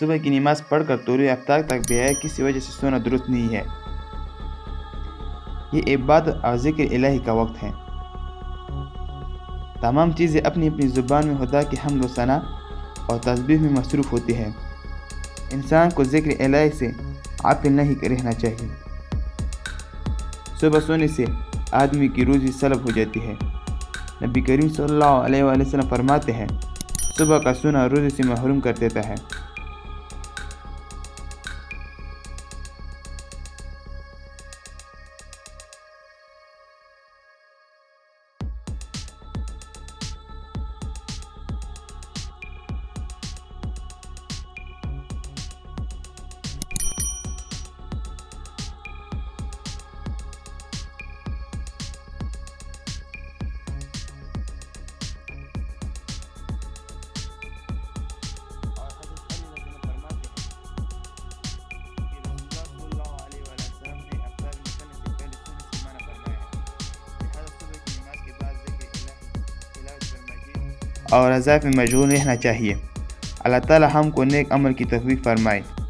صبح کی نماز پڑھ کر طلوع آفتاب تک بغیر کسی وجہ سے سونا درست نہیں ہے۔ یہ عبادت اور ذکر الہی کا وقت ہے۔ تمام چیزیں اپنی اپنی زبان میں خدا کی حمد و ثنا اور تسبیح میں مصروف ہوتی ہیں۔ انسان کو ذکر الہی سے غافل نہیں رہنا چاہیے۔ صبح سونے سے آدمی کی روزی سلب ہو جاتی ہے۔ نبی کریم صلی اللہ علیہ وآلہ وسلم فرماتے ہیں، صبح کا سونا روزی سے محروم کر دیتا ہے۔ اور رضا میں مشغول رہنا چاہیے۔ اللہ تعالی ہم کو نیک عمل کی توفیق فرمائے۔